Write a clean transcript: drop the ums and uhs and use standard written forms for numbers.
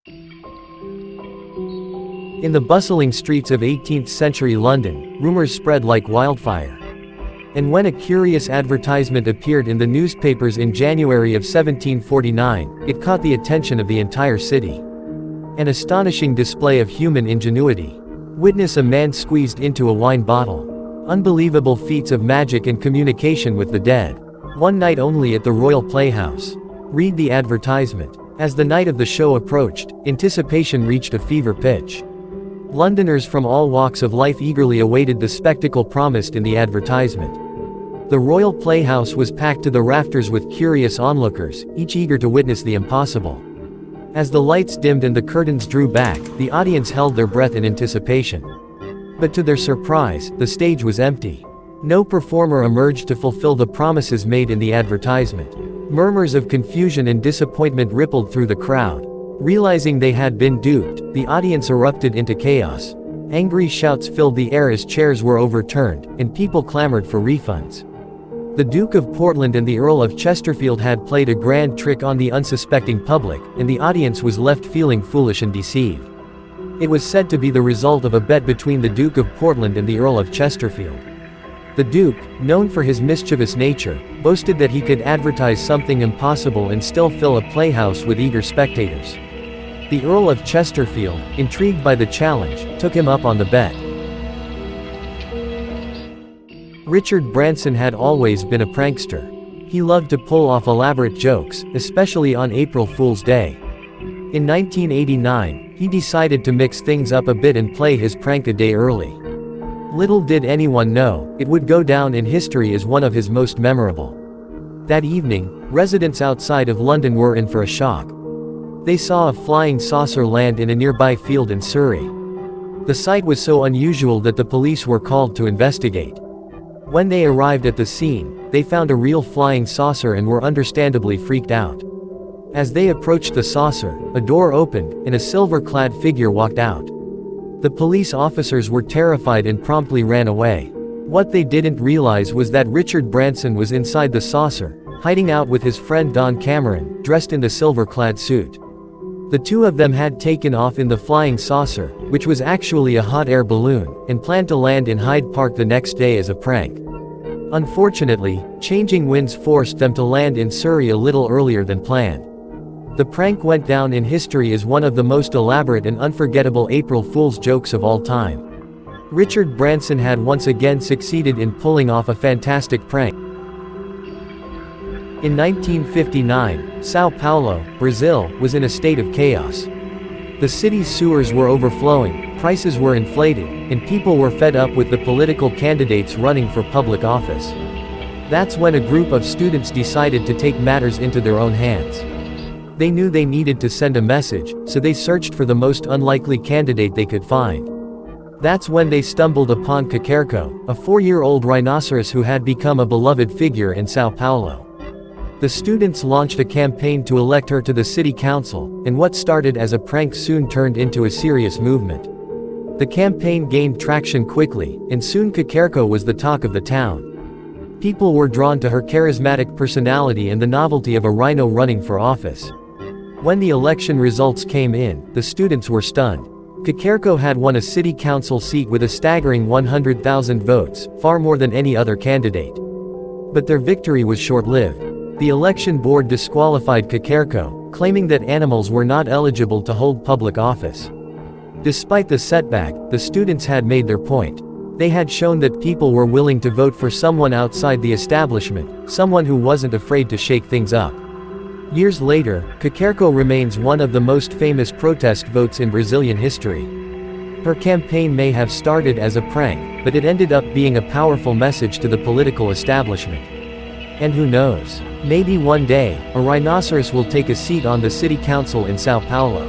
In the bustling streets of 18th-century London, rumors spread like wildfire. And when a curious advertisement appeared in the newspapers in January of 1749, it caught the attention of the entire city. An astonishing display of human ingenuity. Witness a man squeezed into a wine bottle. Unbelievable feats of magic and communication with the dead. One night only at the Royal Playhouse. Read the advertisement. As the night of the show approached, anticipation reached a fever pitch. Londoners from all walks of life eagerly awaited the spectacle promised in the advertisement. The Royal Playhouse was packed to the rafters with curious onlookers, each eager to witness the impossible. As the lights dimmed and the curtains drew back, the audience held their breath in anticipation. But to their surprise, the stage was empty. No performer emerged to fulfill the promises made in the advertisement. Murmurs of confusion and disappointment rippled through the crowd. Realizing they had been duped, the audience erupted into chaos. Angry shouts filled the air as chairs were overturned, and people clamored for refunds. The Duke of Portland and the Earl of Chesterfield had played a grand trick on the unsuspecting public, and the audience was left feeling foolish and deceived. It was said to be the result of a bet between the Duke of Portland and the Earl of Chesterfield. The Duke, known for his mischievous nature, boasted that he could advertise something impossible and still fill a playhouse with eager spectators. The Earl of Chesterfield, intrigued by the challenge, took him up on the bet. Richard Branson had always been a prankster. He loved to pull off elaborate jokes, especially on April Fool's Day. In 1989, he decided to mix things up a bit and play his prank a day early. Little did anyone know, it would go down in history as one of his most memorable. That evening, residents outside of London were in for a shock. They saw a flying saucer land in a nearby field in Surrey. The sight was so unusual that the police were called to investigate. When they arrived at the scene, they found a real flying saucer and were understandably freaked out. As they approached the saucer, a door opened, and a silver-clad figure walked out. The police officers were terrified and promptly ran away. What they didn't realize was that Richard Branson was inside the saucer, hiding out with his friend Don Cameron, dressed in the silver-clad suit. The two of them had taken off in the flying saucer, which was actually a hot air balloon, and planned to land in Hyde Park the next day as a prank. Unfortunately, changing winds forced them to land in Surrey a little earlier than planned. The prank went down in history as one of the most elaborate and unforgettable April Fool's jokes of all time. Richard Branson had once again succeeded in pulling off a fantastic prank. In 1959, São Paulo, Brazil, was in a state of chaos. The city's sewers were overflowing, prices were inflated, and people were fed up with the political candidates running for public office. That's when a group of students decided to take matters into their own hands. They knew they needed to send a message, so they searched for the most unlikely candidate they could find. That's when they stumbled upon Caquerco, a 4-year-old rhinoceros who had become a beloved figure in São Paulo. The students launched a campaign to elect her to the city council, and what started as a prank soon turned into a serious movement. The campaign gained traction quickly, and soon Caquerco was the talk of the town. People were drawn to her charismatic personality and the novelty of a rhino running for office. When the election results came in, the students were stunned. Caquerco had won a city council seat with a staggering 100,000 votes, far more than any other candidate. But their victory was short-lived. The election board disqualified Caquerco, claiming that animals were not eligible to hold public office. Despite the setback, the students had made their point. They had shown that people were willing to vote for someone outside the establishment, someone who wasn't afraid to shake things up. Years later, Caquerco remains one of the most famous protest votes in Brazilian history. Her campaign may have started as a prank, but it ended up being a powerful message to the political establishment. And who knows? Maybe one day, a rhinoceros will take a seat on the city council in São Paulo.